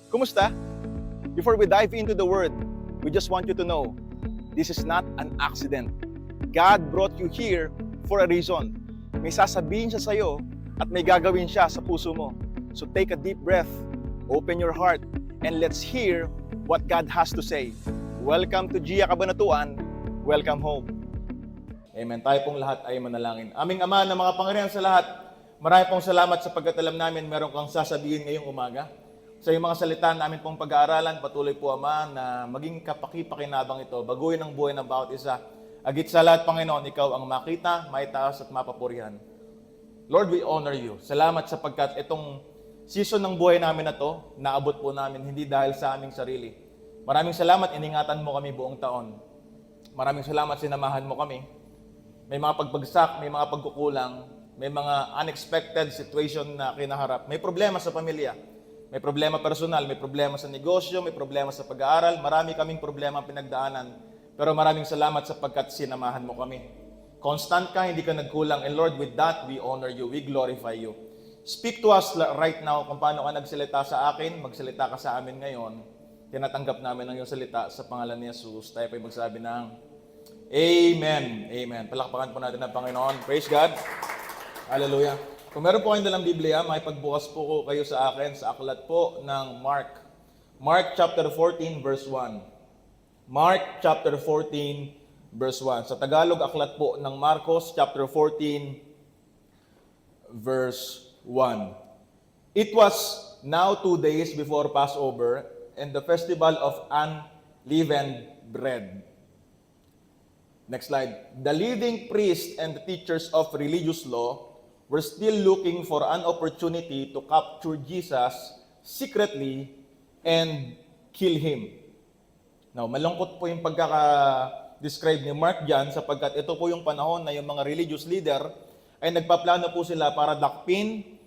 Kumusta? Before we dive into the Word, we just want you to know, this is not an accident. God brought you here for a reason. May sasabihin siya sa'yo at may gagawin siya sa puso mo. So take a deep breath, open your heart, and let's hear what God has to say. Welcome to Gia Kabanatuan. Welcome home. Amen. Tayo pong lahat ay manalangin. Aming Ama na mga Panginoon sa lahat, marami pong salamat sapagkat alam namin meron kang sasabihin ngayong umaga. Sa iyong mga salita namin pong pag-aaralan, patuloy po Ama na maging kapaki-pakinabang ito, baguhin ang buhay ng bawat isa. Agit sa lahat, Panginoon, ikaw ang makita, maitaas at mapapurihan. Lord, we honor you. Salamat sapagkat itong season ng buhay namin na to, naabot po namin hindi dahil sa aming sarili. Maraming salamat, iningatan mo kami buong taon. Maraming salamat, sinamahan mo kami. May mga pagbagsak, may mga pagkukulang, may mga unexpected situation na kinaharap. May problema sa pamilya, may problema personal, may problema sa negosyo, may problema sa pag-aaral. Marami kaming problema pinagdaanan. Pero maraming salamat sapagkat sinamahan mo kami. Constant ka, hindi ka nagkulang. And Lord, with that, we honor you, we glorify you. Speak to us right now kung paano ka nagsalita sa akin, magsalita ka sa amin ngayon. Tinatanggap namin ang iyong salita sa pangalan ni Jesus. Tayo po'y magsabi ng Amen. Amen. Palakpakan po natin ang Panginoon. Praise God. Hallelujah. Kung meron po kayong dalang Biblia, makipagbukas po ko kayo sa akin sa aklat po ng Mark. Mark chapter 14 verse 1. Mark chapter 14 verse 1. Sa Tagalog, aklat po ng Marcos chapter 14 verse 1. It was now 2 days before Passover and the festival of unleavened bread. Next slide. The leading priests and the teachers of religious law were still looking for an opportunity to capture Jesus secretly and kill him. Now, malungkot po yung pagkaka-describe ni Mark dyan sapagkat ito po yung panahon na yung mga religious leader ay nagpaplano po sila para dakpin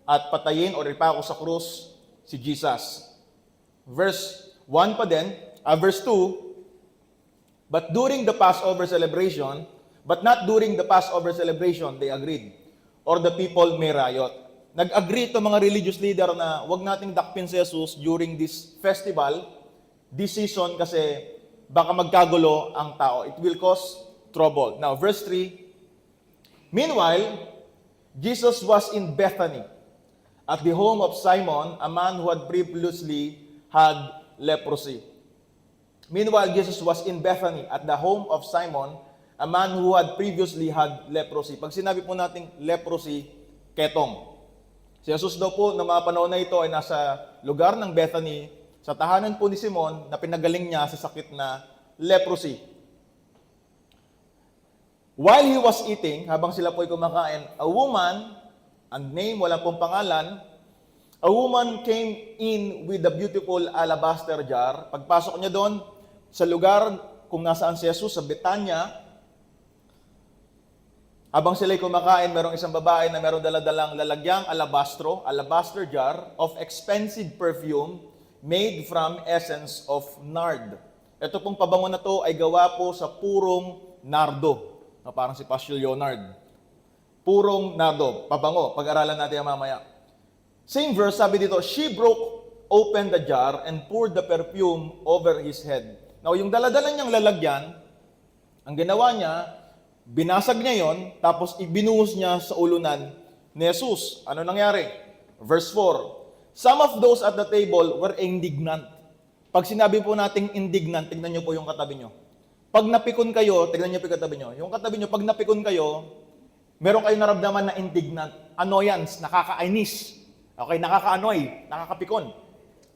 at patayin o ipako sa krus si Jesus. Verse 1 pa din, verse 2, but during the Passover celebration, they agreed, or the people may riot. Nag-agree itong mga religious leader na wag nating dakpin si Jesus during this festival, this season, kasi baka magkagulo ang tao. It will cause trouble. Now, verse 3, meanwhile, Jesus was in Bethany, at the home of Simon, a man who had previously had leprosy. Meanwhile, Jesus was in Bethany at the home of Simon, a man who had previously had leprosy. Pag sinabi po natin leprosy, ketong. Si Jesus daw po na mga panahon na ito ay nasa lugar ng Bethany, sa tahanan po ni Simon na pinagaling niya sa sakit na leprosy. While he was eating, habang sila po ay kumakain, a woman, and name, wala pong pangalan, a woman came in with a beautiful alabaster jar. Pagpasok niya doon, sa lugar kung nasaan si Jesus, sa Betanya, habang sila'y kumakain, merong isang babae na merong daladalang lalagyang alabaster jar of expensive perfume made from essence of nard. Ito pong pabango na to ay gawa po sa purong nardo. Parang si Pastor Leonard. Purong nardo, pabango. Pag-aralan natin yan mamaya. Same verse, sabi dito, she broke open the jar and poured the perfume over his head. Now, yung daladala niyang lalagyan, ang ginawa niya, binasag niya yon, tapos ibinuhos niya sa ulunan ni Jesus. Ano nangyari? Verse 4, some of those at the table were indignant. Pag sinabi po nating indignant, tignan niyo po yung katabi niyo. Pag napikon kayo, tignan niyo po yung katabi niyo. Yung katabi niyo, pag napikon kayo, meron kayong naramdaman na indignant, annoyance, nakakainis. Okay, nakaka-annoy, nakakapikon.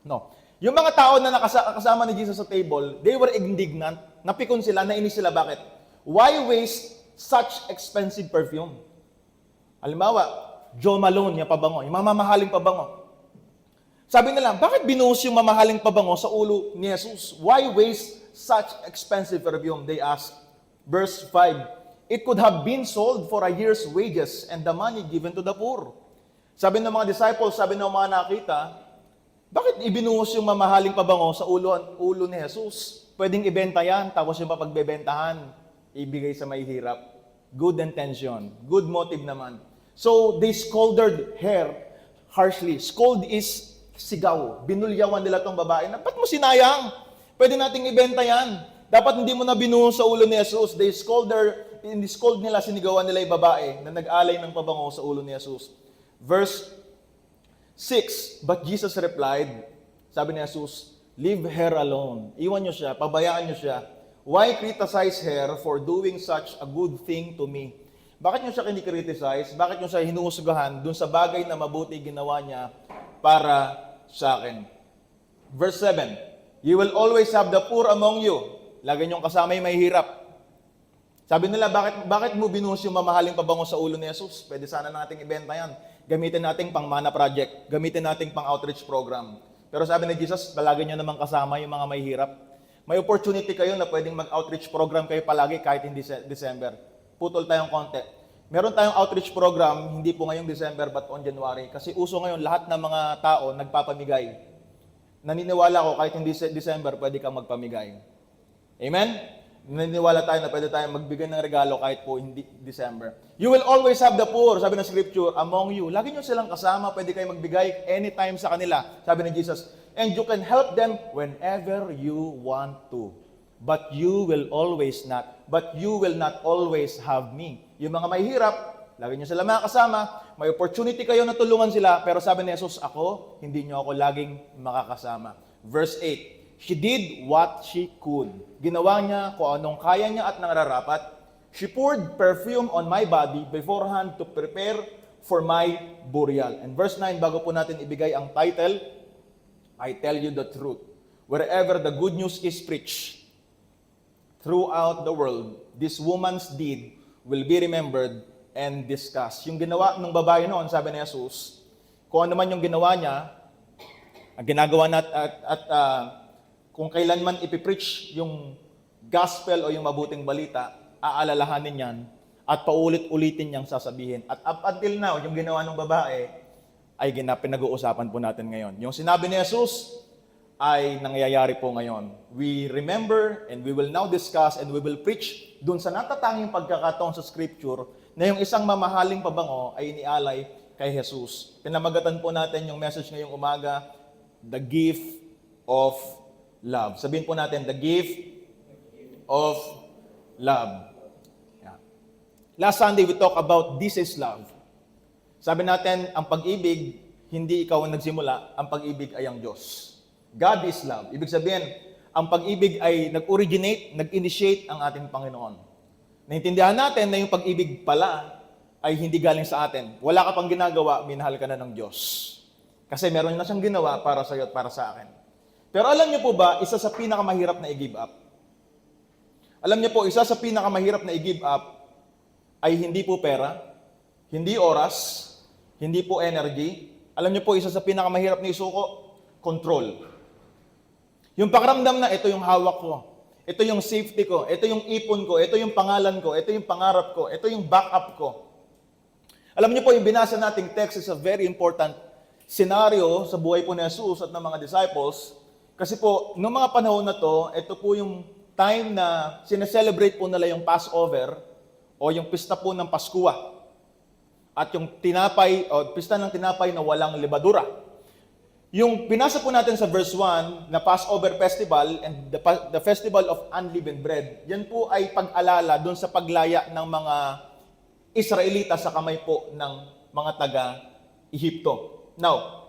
No. Yung mga tao na nakasama ni Jesus sa table, they were indignant, napikon sila, nainis sila. Bakit? Why waste such expensive perfume? Halimbawa, Jo Malone, yung pabango, yung mamahaling pabango. Sabi nila, bakit binuhos yung mamahaling pabango sa ulo ni Jesus? Why waste such expensive perfume? They asked. Verse 5, it could have been sold for a year's wages and the money given to the poor. Sabi ng mga disciples, sabi ng mga nakita, bakit ibinuhos yung mamahaling pabango sa ulo ni Jesus? Pwedeng ibenta yan, tapos yung papagbebentahan, ibigay sa may hirap. Good intention, good motive naman. So, they scolded her harshly. Scold is sigaw. Binulyawan nila tong babae na, ba't mo sinayang? Pwede nating ibenta yan. Dapat hindi mo na binuhos sa ulo ni Jesus. Scold nila, sinigawan nila yung babae na nag-alay ng pabango sa ulo ni Jesus. Verse 6, but Jesus replied, sabi ni Jesus, leave her alone. Iwan nyo siya, pabayaan nyo siya. Why criticize her for doing such a good thing to me? Bakit nyo siya kinikriticize? Bakit nyo siya hinuhusgahan dun sa bagay na mabuti ginawa niya para sa akin? Verse 7, you will always have the poor among you. Lagi nyong kasama yung may hirap. Sabi nila, bakit mo binuhos yung mamahaling pabango sa ulo ni Jesus? Pwede sana nating ibenta yan. Gamitin nating pang mana project. Gamitin nating pang outreach program. Pero sabi ni Jesus, palagi nyo naman kasama yung mga may hirap. May opportunity kayo na pwedeng mag-outreach program kayo palagi kahit hindi December. Putol tayong konti. Meron tayong outreach program, hindi po ngayong December but on January. Kasi uso ngayon, lahat ng mga tao nagpapamigay. Naniniwala ko kahit hindi December, pwede kang magpamigay. Amen? Naniniwala tayo na pwede tayong magbigay ng regalo kahit po hindi December. You will always have the poor, sabi ng scripture, among you. Lagi nyo silang kasama, pwede kayo magbigay anytime sa kanila, sabi ng Jesus. And you can help them whenever you want to. But you will not always have me. Yung mga may hirap, lagi nyo sila makakasama, may opportunity kayo na tulungan sila, pero sabi ni Jesus, ako, hindi nyo ako laging makakasama. Verse 8, she did what she could. Ginawa niya kung anong kaya niya at nararapat. She poured perfume on my body beforehand to prepare for my burial. And verse 9, bago po natin ibigay ang title, I tell you the truth. Wherever the good news is preached throughout the world, this woman's deed will be remembered and discussed. Yung ginawa ng babae noon, sabi ni Jesus, kung ano man yung ginawa niya, ang ginagawa at kung kailanman ipipreach yung gospel o yung mabuting balita, aalalahanin yan at paulit-ulitin niyang sasabihin. At up until now, yung ginawa ng babae ay pinag-uusapan po natin ngayon. Yung sinabi ni Jesus ay nangyayari po ngayon. We remember and we will now discuss and we will preach dun sa natatanging pagkakataon sa scripture na yung isang mamahaling pabango ay inialay kay Jesus. Pinamagatan po natin yung message ngayong umaga, the gift of love. Sabihin po natin, the gift of love. Yeah. Last Sunday, we talked about this is love. Sabi natin, ang pag-ibig, hindi ikaw ang nagsimula, ang pag-ibig ay ang Diyos. God is love. Ibig sabihin, ang pag-ibig ay nag-originate, nag-initiate ang ating Panginoon. Naintindihan natin na yung pag-ibig pala ay hindi galing sa atin. Wala ka pang ginagawa, minahal ka na ng Diyos. Kasi meron na siyang ginawa para sa iyo at para sa akin. Pero alam niyo po ba, isa sa pinakamahirap na i-give up? Alam niyo po, isa sa pinakamahirap na i-give up ay hindi po pera, hindi oras, hindi po energy. Alam niyo po, isa sa pinakamahirap na isuko, control. Yung pakiramdam na ito yung hawak ko, ito yung safety ko, ito yung ipon ko, ito yung pangalan ko, ito yung pangarap ko, ito yung backup ko. Alam niyo po, yung binasa nating text is a very important scenario sa buhay po ni Jesus at ng mga disciples. Kasi po, noong mga panahon na to, ito po yung time na sineselebrate po nila yung Passover o yung pista po ng Paskwa. At yung tinapay o pista ng tinapay na walang libadura. Yung binasa po natin sa verse 1 na Passover Festival and the Festival of Unleavened Bread, yan po ay pag-alala doon sa paglaya ng mga Israelita sa kamay po ng mga taga-Ehipto. Now,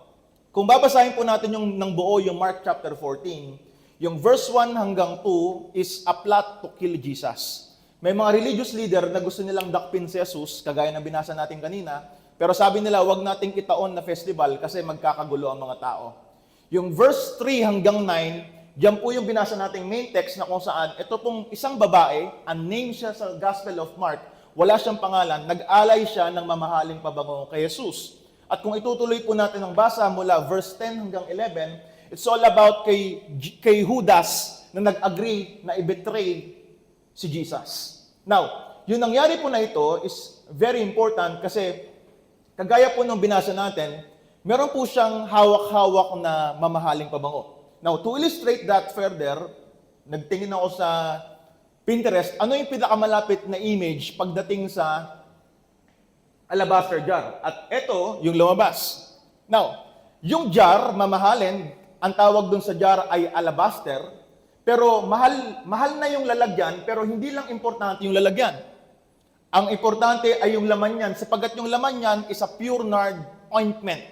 kung babasahin po natin yung ng buo yung Mark chapter 14, yung verse 1 hanggang 2 is a plot to kill Jesus. May mga religious leader na gusto nilang dakpin si Jesus, kagaya ng binasa natin kanina, pero sabi nila, wag nating itaon na festival kasi magkakagulo ang mga tao. Yung verse 3 hanggang 9, diyan po yung binasa nating main text na kung saan, ito pong isang babae, unnamed siya sa Gospel of Mark, wala siyang pangalan, nag-alay siya ng mamahaling pabango kay Jesus. At kung itutuloy po natin ang basa mula verse 10 hanggang 11, it's all about kay Judas na nag-agree na i-betray si Jesus. Now, yung nangyari po na ito is very important kasi kagaya po nung binasa natin, meron po siyang hawak-hawak na mamahaling pabango. Now, to illustrate that further, nagtingin ako sa Pinterest, ano yung pinakamalapit na image pagdating sa alabaster jar? At ito, yung lumabas. Now, Yung jar, mamahalin, ang tawag dun sa jar ay alabaster, pero mahal na yung lalagyan, pero hindi lang importante yung lalagyan. Ang importante ay yung laman niyan, sapagkat yung laman niyan is a pure nard ointment.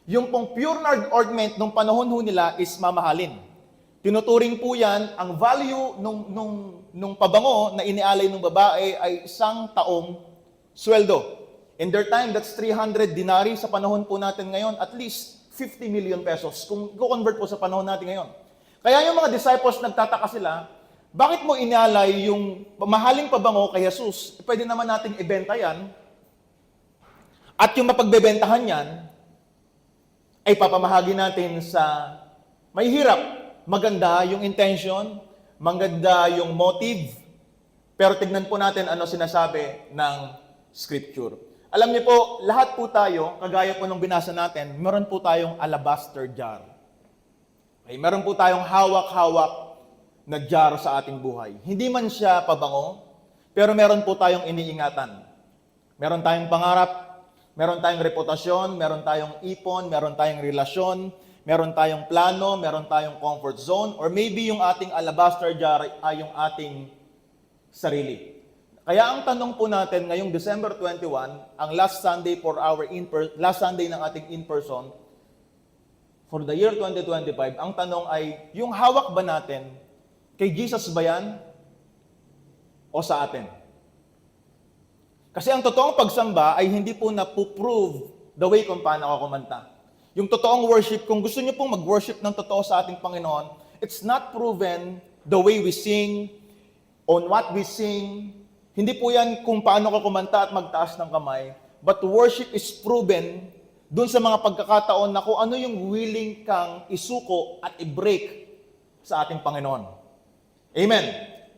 Yung pong pure nard ointment nung panahon ho nila is mamahalin. Tinuturing po yan, ang value nung pabango na inialay ng babae ay 1 taong sweldo. In their time, that's 300 dinari. Sa panahon po natin ngayon, at least 50 million pesos. Kung i-convert po sa panahon natin ngayon. Kaya yung mga disciples, nagtataka sila, bakit mo inalay yung mahaling pabango kay Jesus? Pwede naman nating ibenta yan. At yung mapagbebentahan yan, ay papamahagi natin sa may hirap. Maganda yung intention, maganda yung motive, pero tignan po natin ano sinasabi ng Scripture. Alam niyo po, lahat po tayo, kagaya po nung binasa natin, meron po tayong alabaster jar. Okay, meron po tayong hawak-hawak na jar sa ating buhay. Hindi man siya pabango, pero meron po tayong iniingatan. Meron tayong pangarap, meron tayong reputasyon, meron tayong ipon, meron tayong relasyon, meron tayong plano, meron tayong comfort zone, or maybe yung ating alabaster jar ay yung ating sarili. Kaya ang tanong po natin ngayong December 21, ang last Sunday last Sunday ng ating in-person for the year 2025, ang tanong ay, yung hawak ba natin, kay Jesus ba yan o sa atin? Kasi ang totoong pagsamba ay hindi po na-prove the way kung paano ako kumanta. Yung totoong worship, kung gusto niyo pong mag-worship ng totoo sa ating Panginoon, it's not proven the way we sing, on what we sing. Hindi po yan kung paano ka kumanta at magtaas ng kamay. But worship is proven dun sa mga pagkakataon na kung ano yung willing kang isuko at i-break sa ating Panginoon. Amen.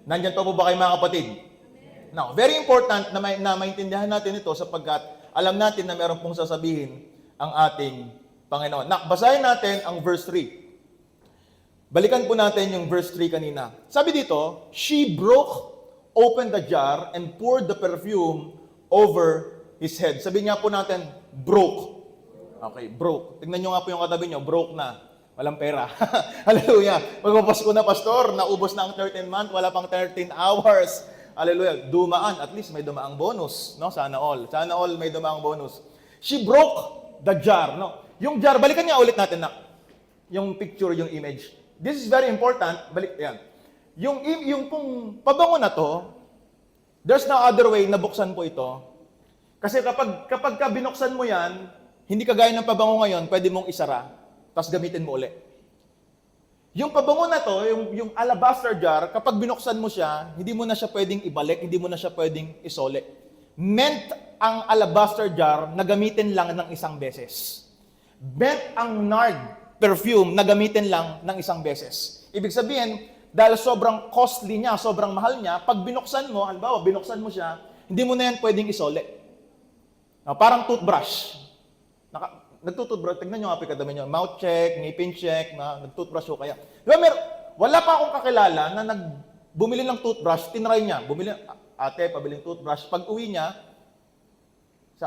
Nandyan pa po ba kayo mga kapatid? Amen. Now, very important na maintindihan natin ito sapagkat alam natin na meron pong sasabihin ang ating Panginoon. Basahin natin ang verse 3. Balikan po natin yung verse 3 kanina. Sabi dito, she opened the jar and poured the perfume over his head. Sabi nga po natin, broke. Okay, broke. Tingnan nyo nga po yung katabi nyo, broke na. Walang pera. Hallelujah. Magpapasko na, pastor. Naubos na ang 13 month, wala pang 13 hours. Hallelujah. Dumaan. At least may dumaang bonus. No? Sana all. Sana all may dumaang bonus. She broke the jar. No? Yung jar, balikan niya ulit natin na. Yung picture, yung image. This is very important. Balik, yan. Yung pong pabango na to, there's no other way na buksan po ito. Kasi kapag binuksan mo yan, hindi kagaya ng pabango ngayon, pwede mong isara, tapos gamitin mo ulit. Yung pabango na to, yung alabaster jar, kapag binuksan mo siya, hindi mo na siya pwedeng ibalik, hindi mo na siya pwedeng isole. Meant ang alabaster jar na gamitin lang ng isang beses. Meant ang nard perfume na gamitin lang ng isang beses. Ibig sabihin, dahil sobrang costly niya, sobrang mahal niya, pag binuksan mo, halimbawa, binuksan mo siya, hindi mo na yan pwedeng isole. Parang toothbrush. Nagtutoothbrush, tignan nyo nga po kadami nyo, mouth check, ngipin check, nagtoothbrush ko kaya. Diba, wala pa akong kakilala na bumili ng toothbrush, tinry niya, ate, pabiling toothbrush. Pag uwi niya,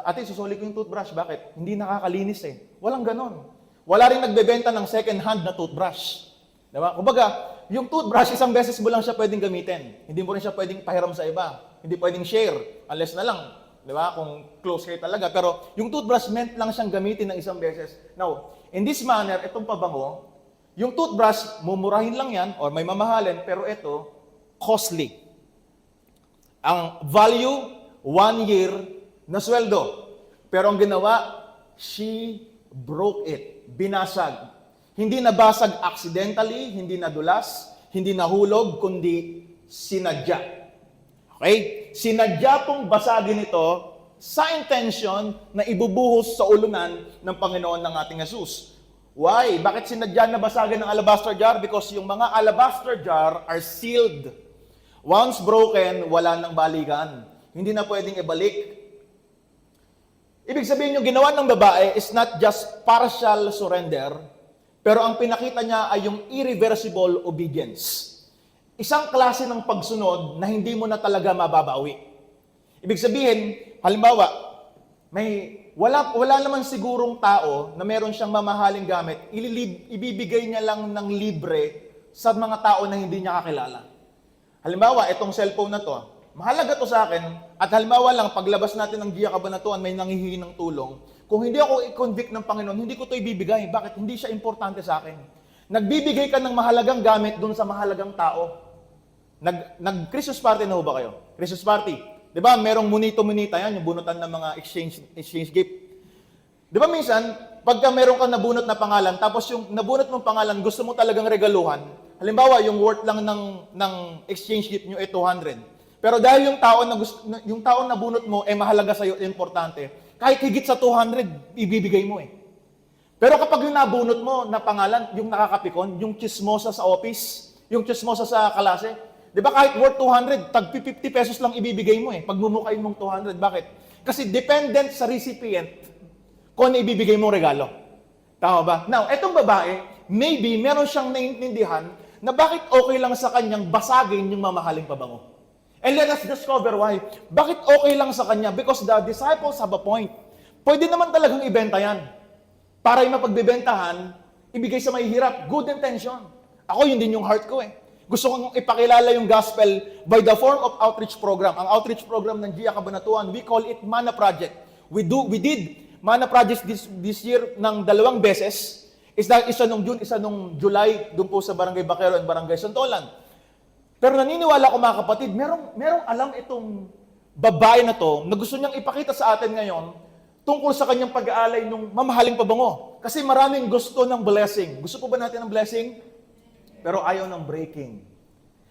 ate, susuli ko yung toothbrush, bakit? Hindi nakakalinis eh. Walang ganon. Wala rin nagbebenta ng second hand na toothbrush. Diba? Kumbaga, yung toothbrush, isang beses mo lang siya pwedeng gamitin. Hindi mo rin siya pwedeng pahiram sa iba. Hindi pwedeng share, unless na lang, di ba? Kung close kayo talaga. Pero yung toothbrush meant lang siyang gamitin ng isang beses. Now, in this manner, itong pabango, yung toothbrush, mumurahin lang yan, or may mamahalin, pero ito, costly. Ang value, 1 year na sweldo. Pero ang ginawa, she broke it. Binasag. Hindi nabasag accidentally, hindi nadulas, hindi nahulog, kundi sinadya. Okay? Sinadya pong basagin ito sa intention na ibubuhos sa ulunan ng Panginoon ng ating Jesus. Why? Bakit sinadya na basagin ng alabaster jar? Because yung mga alabaster jar are sealed. Once broken, wala nang balikan. Hindi na pwedeng ibalik. Ibig sabihin yung ginawa ng babae is not just partial surrender, pero ang pinakita niya ay yung irreversible obedience. Isang klase ng pagsunod na hindi mo na talaga mababawi. Ibig sabihin, halimbawa, may wala naman sigurong tao na meron siyang mamahaling gamit, ibibigay niya lang ng libre sa mga tao na hindi niya kakilala. Halimbawa, itong cellphone na to, mahalaga to sa akin, at halimbawa lang, paglabas natin ng Gia Cabanatuan, may nanghihingi ng tulong. Kung hindi ako i-convict ng Panginoon, hindi ko to ibibigay. Bakit? Hindi siya importante sa akin. Nagbibigay ka ng mahalagang gamit dun sa mahalagang tao. Nag-Christmas party na ho ba kayo? Christmas party. Di ba, merong munito-munita yan, yung bunutan ng mga exchange gift. Di ba minsan, pagka meron kang nabunot na pangalan, tapos yung nabunot mong pangalan, gusto mo talagang regaluhan, halimbawa, yung worth lang ng exchange gift nyo ay 200. Pero dahil yung tao na bunot mo ay mahalaga sa'yo, importante, kahit higit sa 200, ibibigay mo eh. Pero kapag yung nabunot mo na pangalan, yung nakakapikon, yung chismosa sa office, yung chismosa sa kalase, di ba kahit worth 200, tag 50 pesos lang ibibigay mo eh, pag mumukain mong 200. Bakit? Kasi dependent sa recipient kung ano ibibigay mong regalo. Tama ba? Now, etong babae, maybe meron siyang naiintindihan na bakit okay lang sa kanyang basagin yung mamahaling pabango. And let us discover why. Bakit okay lang sa kanya? Because the disciples have a point. Pwede naman talagang ibenta yan. Para yung mapagbibentahan, ibigay sa mahihirap. Good intention. Ako, yun din yung heart ko eh. Gusto kong ipakilala yung gospel by the form of outreach program. Ang outreach program ng Gia Cabanatuan, we call it Mana Project. We did Mana Project this year ng 2 beses. Isa nung June, isa nung July, doon po sa Barangay Baquero and Barangay Santolan. Pero naniniwala ko mga kapatid, merong alam itong babae na to na gusto niyang ipakita sa atin ngayon tungkol sa kanyang pag-aalay ng mamahaling pabango. Kasi maraming gusto ng blessing. Gusto po ba natin ng blessing? Pero ayaw ng breaking.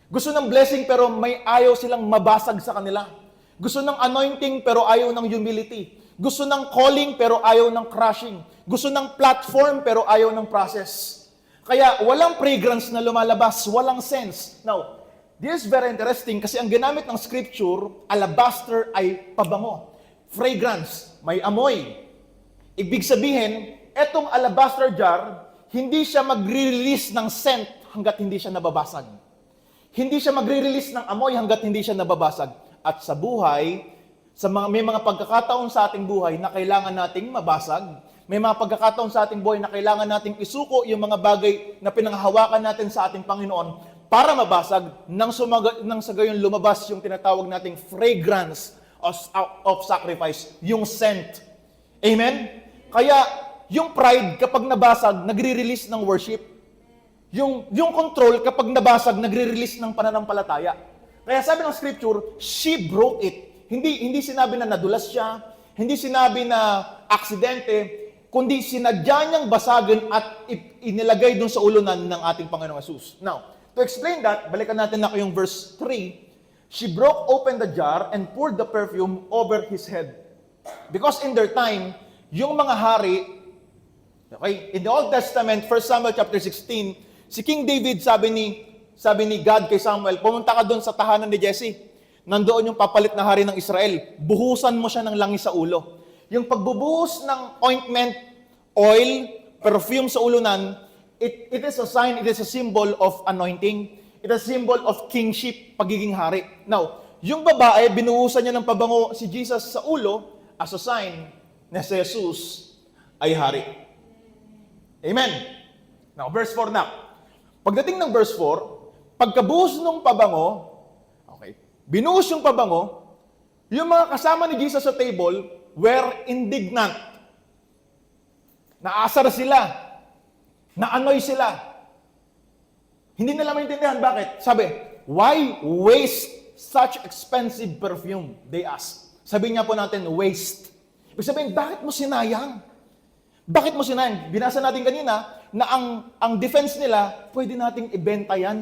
Gusto ng blessing pero may ayaw silang mabasag sa kanila. Gusto ng anointing pero ayaw ng humility. Gusto ng calling pero ayaw ng crushing. Gusto ng platform pero ayaw ng process. Kaya walang fragrance na lumalabas, walang sense. Now, this is very interesting kasi ang ginamit ng scripture, alabaster ay pabango. Fragrance, may amoy. Ibig sabihin, etong alabaster jar, hindi siya magre-release ng scent hanggat hindi siya nababasag. Hindi siya magre-release ng amoy hanggat hindi siya nababasag. At sa buhay, may mga pagkakataon sa ating buhay na kailangan nating mabasag. May mga pagkakataon sa ating buhay na kailangan nating isuko yung mga bagay na pinanghahawakan natin sa ating Panginoon para mabasag nang sa gayon lumabas yung tinatawag nating fragrance of sacrifice, yung scent. Amen? Kaya, yung pride kapag nabasag, nagre-release ng worship. Yung control kapag nabasag, nagre-release ng pananampalataya. Kaya sabi ng scripture, she broke it. Hindi sinabi na nadulas siya, hindi sinabi na aksidente, kundi sinadya niyang basagin at inilagay dun sa ulunan ng ating Panginoong Jesus. Now, to explain that, balikan natin na yung verse 3. She broke open the jar and poured the perfume over his head. Because in their time, yung mga hari, okay, in the Old Testament, 1 Samuel chapter 16, si King David sabi ni God kay Samuel, pumunta ka doon sa tahanan ni Jesse. Nandoon yung papalit na hari ng Israel. Buhusan mo siya ng langis sa ulo. Yung pagbubuhos ng ointment, oil, perfume sa ulunan, it is a sign, it is a symbol of anointing. It is a symbol of kingship, pagiging hari. Now, yung babae, binuhusan niya ng pabango si Jesus sa ulo as a sign na si Jesus ay hari. Amen. Now, verse 4 na. Pagdating ng verse 4, pagkabuhos ng pabango, okay, binuhos yung pabango, yung mga kasama ni Jesus sa table were indignant. Naasar sila. Naanoy sila. Hindi nila maintindihan. Bakit? Sabi, why waste such expensive perfume? They asked. Sabi niya po natin, waste. Ibig sabihin, bakit mo sinayang? Bakit mo sinayang? Binasa natin kanina na ang defense nila, pwede nating ibenta yan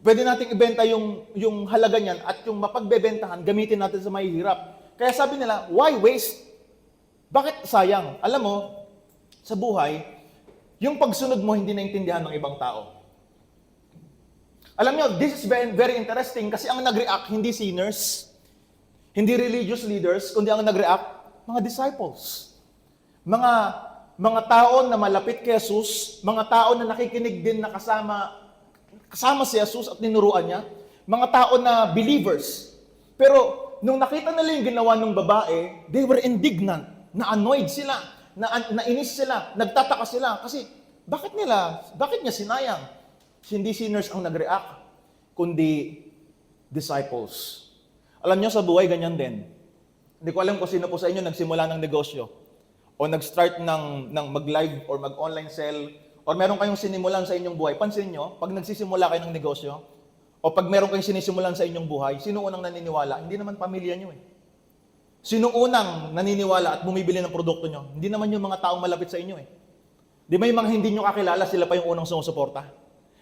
pwede nating ibenta yung halaga niyan at yung mapagbebentahan, gamitin natin sa mahihirap. Kaya sabi nila, why waste? Bakit sayang? Alam mo, sa buhay, yung pagsunod mo hindi naintindihan ng ibang tao. Alam niyo, this is very, very interesting kasi ang nag-react hindi sinners, hindi religious leaders, kundi ang nag-react mga disciples. Mga tao na malapit kay Jesus, mga tao na nakikinig din na kasama si Jesus at ninuruan niya, mga tao na believers. Pero nung nakita nila yung ginawa ng babae, they were indignant. na-annoyed sila, nainis sila, nagtataka sila. Kasi, bakit niya sinayang? Hindi sinners ang nag-react, kundi disciples. Alam niyo, sa buhay, ganyan din. Hindi ko alam kung sino po sa inyo nagsimula ng negosyo o nag-start ng mag-live or mag-online sell or meron kayong sinimulan sa inyong buhay. Pansin niyo, pag nagsisimula kayo ng negosyo o pag meron kayong sinisimulan sa inyong buhay, sino unang naniniwala? Hindi naman pamilya niyo eh. Sino unang naniniwala at bumibili ng produkto niyo? Hindi naman yung mga taong malapit sa inyo eh. Di ba yung mga hindi niyo kakilala, sila pa yung unang sumusuporta?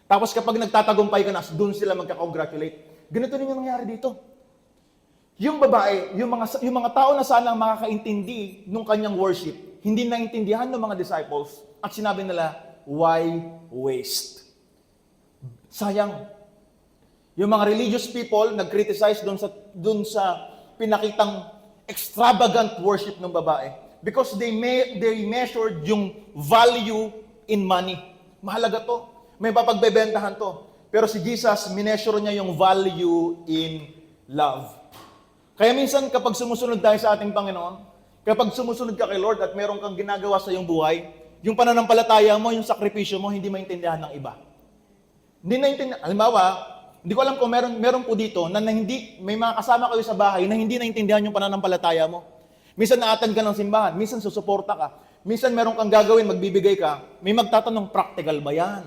Tapos kapag nagtatagumpay ka na, doon sila magka-congratulate. Ganito rin yung nangyari dito. Yung babae, yung mga tao na sana makakaintindi nung kanyang worship, hindi naintindihan ng mga disciples at sinabi nila, why waste? Sayang. Yung mga religious people nag-criticize doon sa pinakitang extravagant worship ng babae because they measured yung value in money. Mahalaga to. May papagbebentahan to. Pero si Jesus, mineasure niya yung value in love. Kaya minsan kapag sumusunod tayo sa ating Panginoon, kapag sumusunod ka kay Lord at meron kang ginagawa sa iyong buhay, yung pananampalataya mo, yung sakripisyo mo, hindi maintindihan ng iba. Hindi naintindihan. Halimbawa, hindi ko alam kung meron po dito na hindi, may mga kasama kayo sa bahay na hindi naintindihan yung pananampalataya mo. Minsan na-attend ka ng simbahan, minsan susuporta ka, minsan meron kang gagawin, magbibigay ka, may magtatanong, practical ba yan?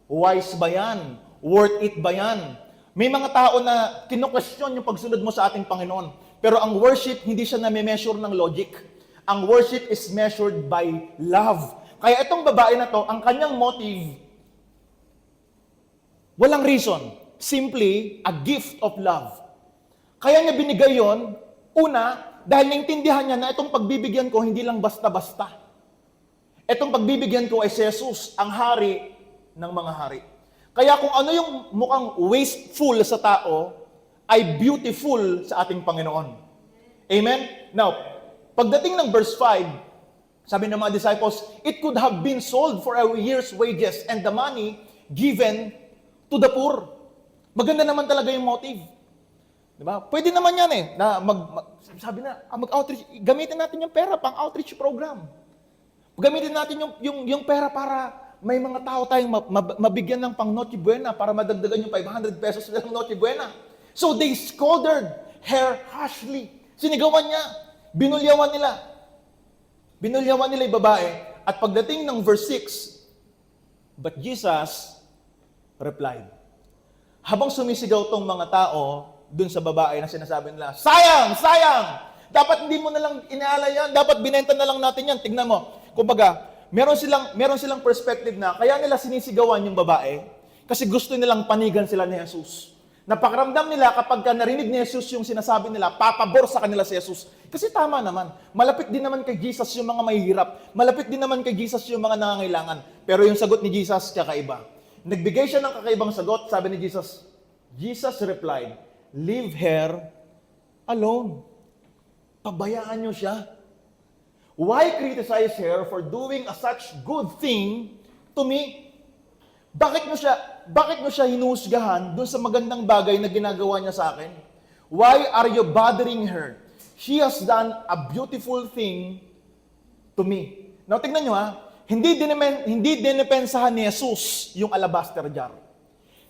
Wise ba yan? Worth it ba yan? May mga tao na kino-question yung pagsunod mo sa ating Panginoon. Pero ang worship, hindi siya na-measure ng logic. Ang worship is measured by love. Kaya itong babae na to, ang kanyang motive, walang reason. Simply, a gift of love. Kaya niya binigay yon, una, dahil naintindihan niya na itong pagbibigyan ko, hindi lang basta-basta. Itong pagbibigyan ko ay si Jesus, ang hari ng mga hari. Kaya kung ano yung mukhang wasteful sa tao, ay beautiful sa ating Panginoon. Amen? Now, pagdating ng verse 5, sabi ng mga disciples, it could have been sold for a year's wages and the money given to the poor. Maganda naman talaga yung motive. Diba? Pwede naman yan eh, na sabi na, mag-outreach, gamitin natin yung pera pang outreach program. Gamitin natin yung pera para may mga tao tayong mabigyan ng pang Noche Buena para madagdagan yung 500 pesos nilang Noche Buena. So they scolded her harshly. Sinigawan niya. Binulyawan nila. Binulyawan nila yung babae. At pagdating ng verse 6, but Jesus replied. Habang sumisigaw tong mga tao dun sa babae na sinasabi nila, sayang! Sayang! Dapat hindi mo na lang inaala yan. Dapat binenta na lang natin yan. Tignan mo. Kumbaga, meron silang perspective na kaya nila sinisigawan yung babae kasi gusto nilang panigan sila ni Jesus. Napakaramdam nila kapag narinig ni Jesus yung sinasabi nila, papabor sa kanila si Jesus. Kasi tama naman, malapit din naman kay Jesus yung mga mahihirap, malapit din naman kay Jesus yung mga nangangailangan. Pero yung sagot ni Jesus, kakaiba. Nagbigay siya ng kakaibang sagot, sabi ni Jesus, Jesus replied, leave her alone. Pabayaan niyo siya. Why criticize her for doing a such good thing to me? Bakit mo siya hinuhusgahan dun sa magandang bagay na ginagawa niya sa akin? Why are you bothering her? She has done a beautiful thing to me. Now, tignan nyo hindi dinepensahan ni Jesus yung alabaster jar.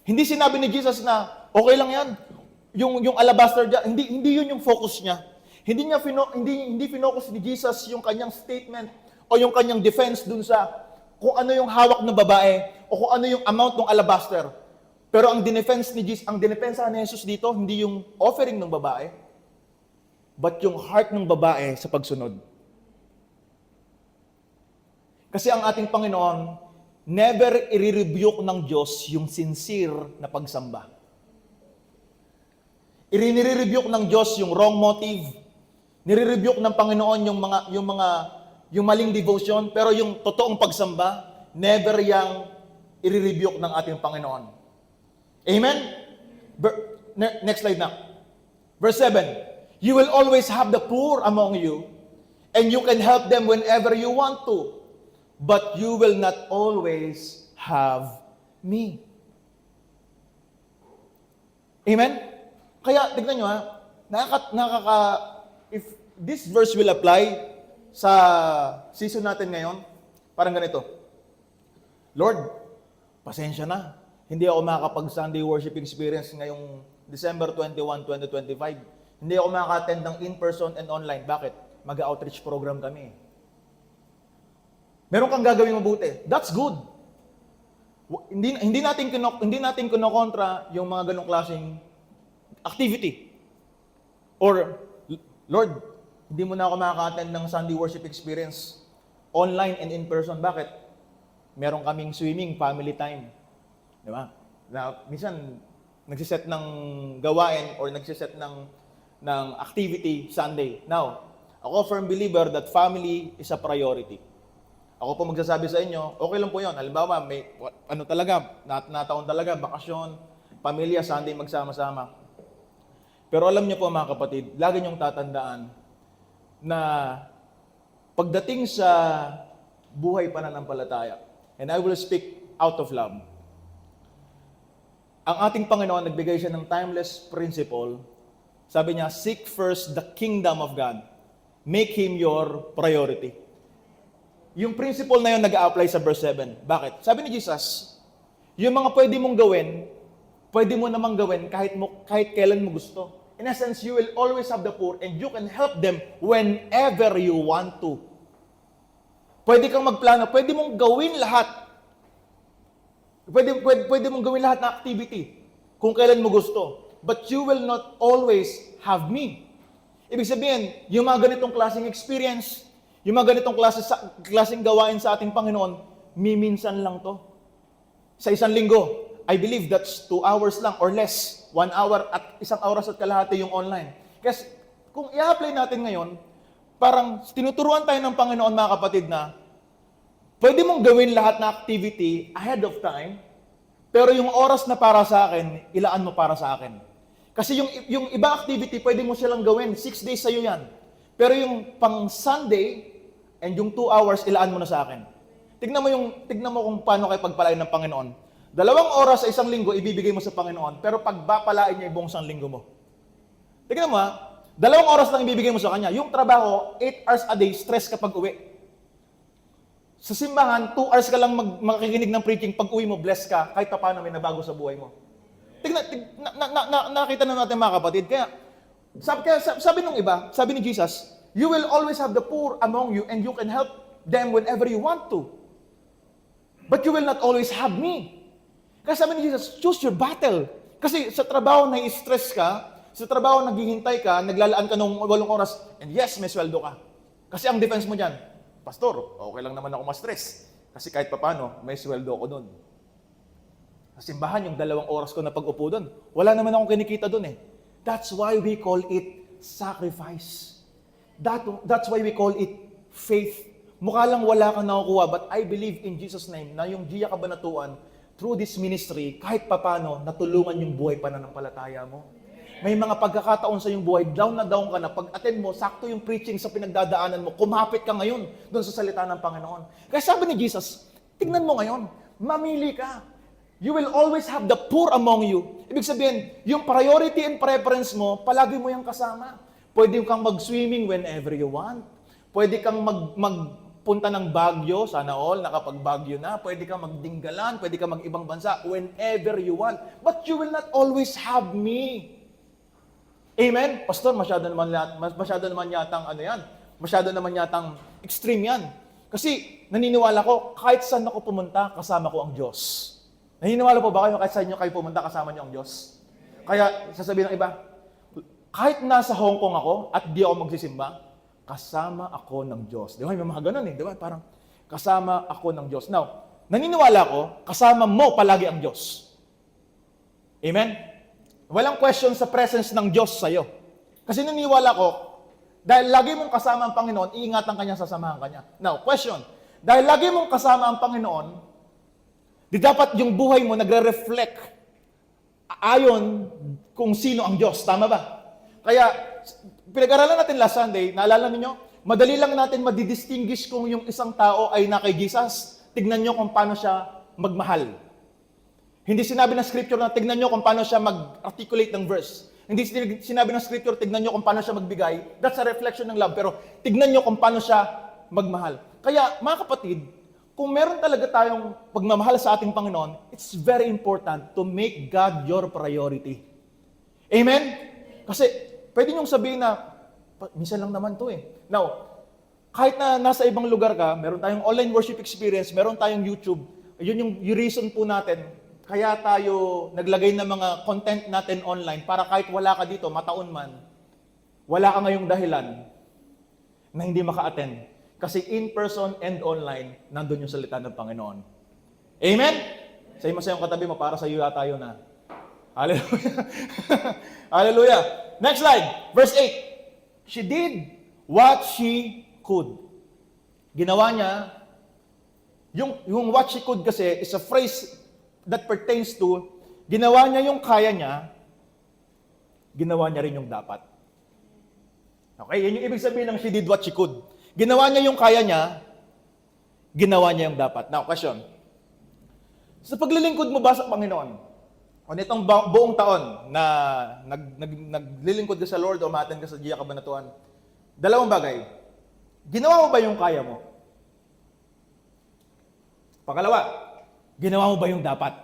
Hindi sinabi ni Jesus na, okay lang yan, yung alabaster jar, hindi yun yung focus niya. Hindi finokus ni Jesus yung kanyang statement o yung kanyang defense dun sa kung ano yung hawak ng babae o kung ano yung amount ng alabaster. Pero ang dinepensa ni Jesus dito, hindi yung offering ng babae, but yung heart ng babae sa pagsunod. Kasi ang ating Panginoon, never i-rebuke ng Diyos yung sincere na pagsamba. I-rebuke ng Diyos yung wrong motive. Nire-rebuke ng Panginoon yung maling devotion, pero yung totoong pagsamba, never yang i-rebuke ng ating Panginoon. Amen? Next slide na. Verse 7, you will always have the poor among you, and you can help them whenever you want to, but you will not always have me. Amen? Kaya, tignan nyo if this verse will apply sa season natin ngayon, parang ganito. Lord, pasensya na. Hindi ako makakapag-Sunday worship experience ngayong December 21, 2025. Hindi ako makaka-attend ng in-person and online. Bakit? Mag-outreach program kami. Meron kang gagawing mabuti. That's good. Hindi natin kinokontra yung mga ganong klaseng activity. Or, Lord, hindi mo na ako makaka-attend ng Sunday worship experience online and in-person. Bakit? Meron kaming swimming, family time. Di ba? Na, minsan, nagsiset ng gawain or nagsiset ng activity Sunday. Now, ako firm believer that family is a priority. Ako po magsasabi sa inyo, okay lang po yun. Halimbawa, may nataon talaga, bakasyon, pamilya, Sunday magsama-sama. Pero alam niyo po mga kapatid, lagi niyong tatandaan na pagdating sa buhay pananampalataya, and I will speak out of love, ang ating Panginoon, nagbigay siya ng timeless principle. Sabi niya, seek first the kingdom of God. Make Him your priority. Yung principle na yun nag-a-apply sa verse 7. Bakit? Sabi ni Jesus, yung mga pwede mong gawin, pwede mo namang gawin kahit kailan mo gusto. In essence, you will always have the poor and you can help them whenever you want to. Pwede kang magplano, pwede mong gawin lahat. Pwede mong gawin lahat ng activity kung kailan mo gusto. But you will not always have me. Ibig sabihin, yung mga ganitong klaseng experience, yung mga ganitong klaseng gawain sa ating Panginoon, miminsan lang to. Sa isang linggo, I believe that's 2 hours lang or less. 1 hour at 1 oras at kalahati yung online. Kasi kung i-apply natin ngayon, parang tinuturuan tayo ng Panginoon mga kapatid na pwede mong gawin lahat na activity ahead of time, pero yung oras na para sa akin, ilaan mo para sa akin. Kasi yung ibang activity, pwede mo silang gawin. 6 days sa'yo yan. Pero yung pang Sunday, and yung 2 hours, ilaan mo na sa akin. Tignan mo kung paano kayo pagpalain ng Panginoon. 2 oras sa isang linggo, ibibigay mo sa Panginoon, pero pagbapalain niya yung buong isang linggo mo. Tignan mo 2 oras lang ibibigay mo sa Kanya. Yung trabaho, 8 hours a day, stress ka pag uwi. Sa simbahan, 2 hours ka lang makikinig ng preaching, pag uwi mo, bless ka, kahit pa paano may nabago sa buhay mo. Nakita na natin mga kapatid. Kaya sabi nung iba, sabi ni Jesus, you will always have the poor among you and you can help them whenever you want to. But you will not always have me. Kasi sabi ni Jesus, choose your battle. Kasi sa trabaho na-stress ka, sa trabaho naghihintay ka, naglalaan ka ng 8 oras, and yes, may sweldo ka. Kasi ang defense mo dyan, Pastor, okay lang naman ako ma-stress. Kasi kahit papano, may sweldo ko doon. Sa simbahan, yung 2 oras ko na pag-upo doon, wala naman akong kinikita doon eh. That's why we call it sacrifice. That's why we call it faith. Mukha lang wala kang nakukuha, but I believe in Jesus' name na yung Gia Kabanatuan, through this ministry, kahit papano, natulungan yung buhay pananampalataya mo. May mga pagkakataon sa yung buhay, down na down ka na, pag-attend mo, sakto yung preaching sa pinagdadaanan mo, kumapit ka ngayon doon sa salita ng Panginoon. Kaya sabi ni Jesus, tignan mo ngayon, mamili ka. You will always have the poor among you. Ibig sabihin, yung priority and preference mo, palagi mo yung kasama. Pwede kang mag-swimming whenever you want. Pwede kang magpunta ng Baguio, sana all, nakapag-Baguio na. Pwede kang magdinggalan, pwede kang mag-ibang bansa, whenever you want. But you will not always have me. Amen? Pastor, masyado naman yatang extreme yan. Kasi naniniwala ko, kahit saan ako pumunta, kasama ko ang Diyos. Naniniwala po ba kayo, kahit saan kayo pumunta, kasama niyo ang Diyos? Kaya, sasabihin ng iba, kahit nasa Hong Kong ako at di ako magsisimba, kasama ako ng Diyos. Di ba? May mga ganun eh. Di ba? Parang kasama ako ng Diyos. Now, naniniwala ko, kasama mo palagi ang Diyos. Amen? Walang question sa presence ng Diyos sa'yo. Kasi naniniwala ko, dahil lagi mong kasama ang Panginoon, iingatan ka niya, sasamahan ka niya. Now, question. Dahil lagi mong kasama ang Panginoon, di dapat yung buhay mo nagre-reflect ayon kung sino ang Diyos. Tama ba? Kaya, pinag-aralan natin last Sunday, naalala ninyo, madali lang natin madidistinguish kung yung isang tao ay na kay Jesus. Tignan nyo kung paano siya magmahal. Hindi sinabi ng scripture na tignan nyo kung paano siya mag-articulate ng verse. Hindi sinabi ng scripture, tignan nyo kung paano siya magbigay. That's a reflection ng love. Pero tignan nyo kung paano siya magmahal. Kaya, mga kapatid, kung meron talaga tayong pagmamahal sa ating Panginoon, it's very important to make God your priority. Amen? Kasi, pwede niyong sabihin na, minsan lang naman to eh. Now, kahit na nasa ibang lugar ka, meron tayong online worship experience, meron tayong YouTube, yun yung reason po natin, kaya tayo naglagay ng mga content natin online para kahit wala ka dito, mataon man, wala ka ngayong dahilan na hindi maka-attend. Kasi in person and online, nandun yung salita ng Panginoon. Amen? Sa iyo masayang katabi mo, para sa iyo yata yun na. Hallelujah. Hallelujah. Next slide. Verse 8. She did what she could. Ginawa niya, yung what she could kasi is a phrase that pertains to, ginawa niya yung kaya niya, ginawa niya rin yung dapat. Okay, yan yung ibig sabihin ng she did what she could. Ginawa niya yung kaya niya, ginawa niya yung dapat. Now, question. Sa paglilingkod mo ba sa Panginoon, o nitong buong taon na naglilingkod ka sa Lord o umaten ka sa Gia Kabanatuan, dalawang bagay. Ginawa mo ba yung kaya mo? Pangalawa, ginawa mo ba yung dapat?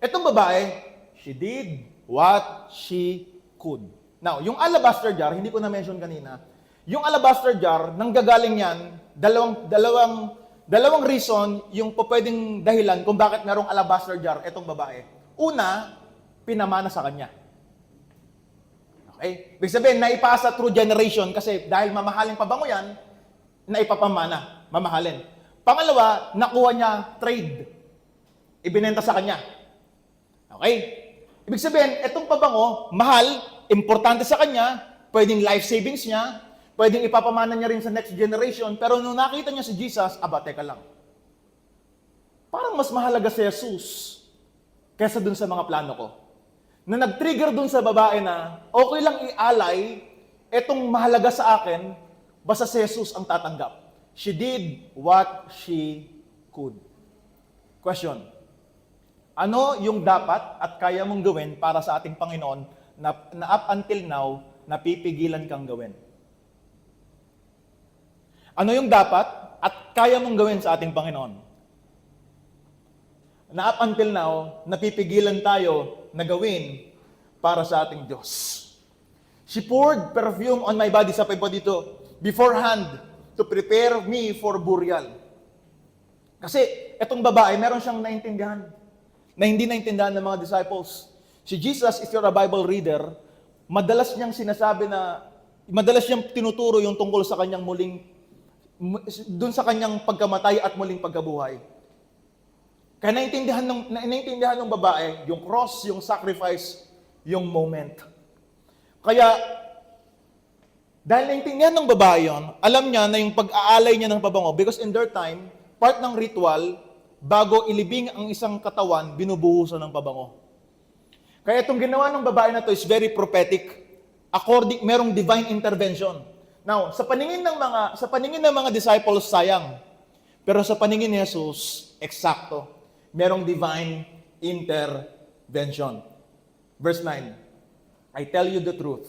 Etong babae, she did what she could. Now, yung alabaster jar, hindi ko na-mention kanina, yung alabaster jar, nanggagaling yan, dalawang reason yung pwedeng dahilan kung bakit merong alabaster jar etong babae. Una, pinamana sa kanya. Okay? Ibig sabihin, naipasa through generation kasi dahil mamahaling pabango yan, naipapamana, mamahalin. Pangalawa, nakuha niya trade. Ibinenta sa kanya. Okay? Ibig sabihin, etong pabango, mahal, importante sa kanya, pwedeng life savings niya, pwedeng ipapamana niya rin sa next generation, pero nung nakita niya si Jesus, teka lang. Parang mas mahalaga si Jesus kaysa dun sa mga plano ko. Na nag-trigger dun sa babae na, okay lang ialay, etong mahalaga sa akin, basta si Jesus ang tatanggap. She did what she could. Question. Ano yung dapat at kaya mong gawin para sa ating Panginoon na up until now, napipigilan kang gawin? Ano yung dapat at kaya mong gawin sa ating Panginoon? Na up until now, napipigilan tayo na gawin para sa ating Diyos. She poured perfume on my body, sabi po dito, beforehand, to prepare me for burial. Kasi etong babae, meron siyang naintindihan na hindi naintindihan ng mga disciples. Si Jesus, if you're a Bible reader, madalas niyang tinuturo yung tungkol sa kanyang dun sa kanyang pagkamatay at muling pagkabuhay. Kaya naintindihan ng babae, yung cross, yung sacrifice, yung moment. Kaya, dahil naintindihan ng babae yun, alam niya na yung pag-aalay niya ng pabango, because in their time, part ng ritual, bago ilibing ang isang katawan, binubuhusan ng pabango. Kaya itong ginawa ng babae na to is very prophetic. Merong divine intervention. Now, sa paningin ng mga disciples, sayang. Pero sa paningin ni Jesus, eksakto. Merong divine intervention. Verse 9, I tell you the truth.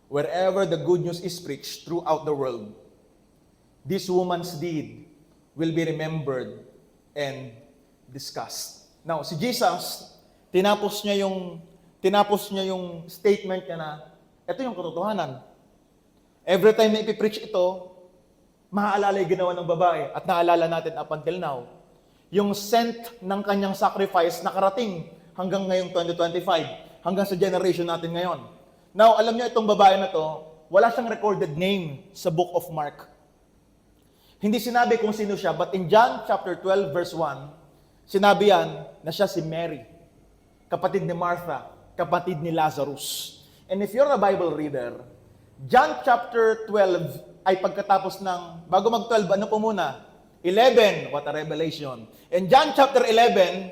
Wherever the good news is preached throughout the world, this woman's deed will be remembered and discussed. Now, si Jesus, tinapos niya yung statement niya na, ito yung katotohanan. Every time na ipipreach ito, maaalala yung ginawa ng babae at naalala natin up until now. Yung scent ng kanyang sacrifice nakarating hanggang ngayong 2025, hanggang sa generation natin ngayon. Now, alam niyo itong babae na to, wala siyang recorded name sa Book of Mark. Hindi sinabi kung sino siya, but in John chapter 12 verse 1, sinabi yan na siya si Mary, kapatid ni Martha, kapatid ni Lazarus. And if you're a Bible reader, John chapter 12 ay pagkatapos ng, bago mag-12, ano po muna? 11, what a revelation. And John chapter 11,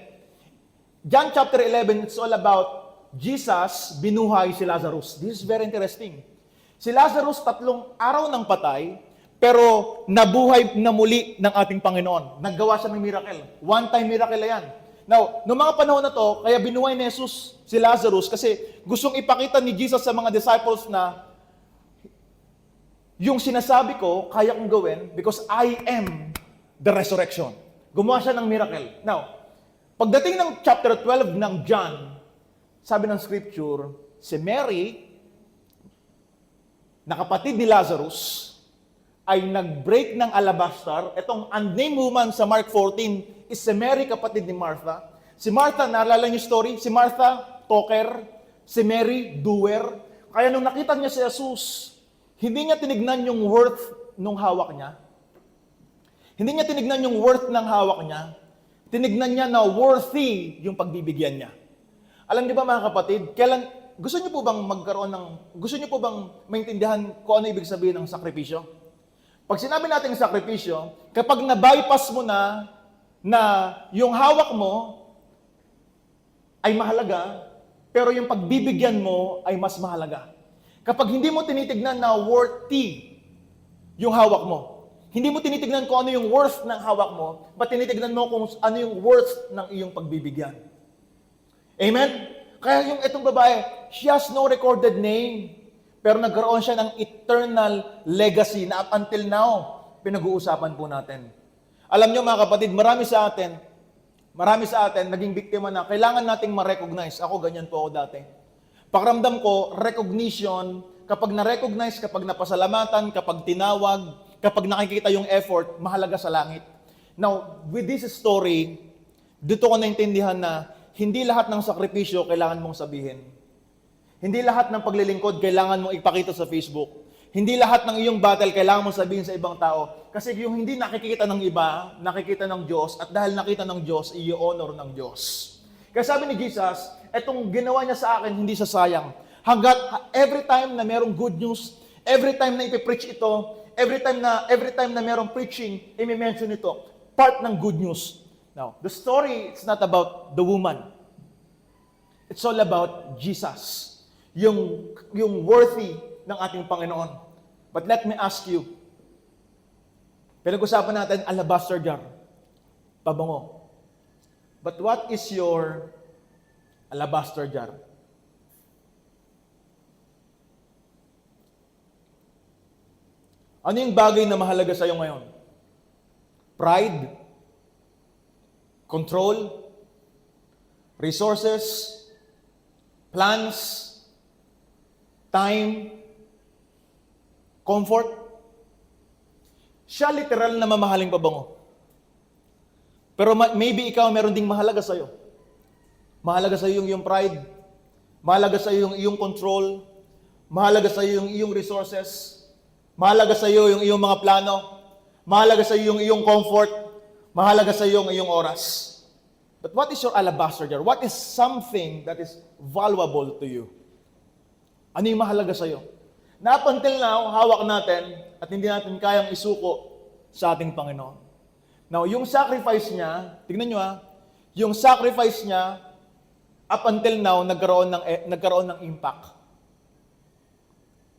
it's all about Jesus binuhay si Lazarus. This is very interesting. Si Lazarus, 3 araw ng patay, pero nabuhay na muli ng ating Panginoon. Naggawa siya ng miracle. One-time miracle yan. Now, noong mga panahon na to, kaya binuhay ni Jesus si Lazarus kasi gustong ipakita ni Jesus sa mga disciples na yung sinasabi ko, kaya kong gawin because I am the resurrection. Gumawa siya ng miracle. Now, pagdating ng chapter 12 ng John, sabi ng scripture, si Mary, na kapatid ni Lazarus, ay nag-break ng alabaster. Itong unnamed woman sa Mark 14 is si Mary, kapatid ni Martha. Si Martha, naalala niyo story? Si Martha, talker. Si Mary, doer. Kaya nung nakita niya si Jesus, hindi niya tinignan yung worth nung hawak niya. Hindi niya tinignan yung worth ng hawak niya. Tinignan niya na worthy yung pagbibigyan niya. Alam niyo ba mga kapatid, gusto niyo po bang gusto niyo po bang maintindihan kung ano ibig sabihin ng sakripisyo? Pag sinabi natin sakripisyo, kapag na-bypass mo na yung hawak mo ay mahalaga, pero yung pagbibigyan mo ay mas mahalaga. Kapag hindi mo tinitignan na worthy yung hawak mo, hindi mo tinitignan kung ano yung worth ng hawak mo, but tinitignan mo kung ano yung worth ng iyong pagbibigyan. Amen? Kaya yung itong babae, she has no recorded name, pero nagkaroon siya ng eternal legacy na up until now, pinag-uusapan po natin. Alam nyo mga kapatid, marami sa atin naging biktima na kailangan nating ma-recognize. Ako, ganyan po ako dati. Pakiramdam ko, recognition, kapag na-recognize, kapag napasalamatan, kapag tinawag, kapag nakikita yung effort, mahalaga sa langit. Now, with this story, dito ko naintindihan na hindi lahat ng sakripisyo kailangan mong sabihin. Hindi lahat ng paglilingkod kailangan mong ipakita sa Facebook. Hindi lahat ng iyong battle kailangan mong sabihin sa ibang tao. Kasi yung hindi nakikita ng iba, nakikita ng Diyos, at dahil nakita ng Diyos, i-honor ng Diyos. Kaya sabi ni Jesus, etong ginawa niya sa akin, hindi sa sayang. Every time na merong good news, every time na ipipreach ito, every time na merong preaching, i-mention ito, part ng good news. Now, the story, it's not about the woman. It's all about Jesus. Yung worthy ng ating Panginoon. But let me ask you, pinag-usapan natin alabaster jar, pabango. But what is your alabaster jar? Ano yung bagay na mahalaga sa iyo ngayon? Pride? Control? Resources? Plans? Time? Comfort? Siya literal na mamahaling pabango. Pero maybe ikaw meron ding mahalaga sa'yo. Mahalaga sa'yo yung pride. Mahalaga sa'yo yung iyong control. Mahalaga sa'yo yung iyong resources. Mahalaga sa'yo yung iyong mga plano. Mahalaga sa'yo yung iyong comfort. Mahalaga sa'yo yung iyong oras. But what is your alabaster jar? What is something that is valuable to you? Ano yung mahalaga sa'yo? Na up until now, hawak natin at hindi natin kayang isuko sa ating Panginoon. Now, yung sacrifice niya, tignan nyo yung sacrifice niya, up until now, nagkaroon ng impact.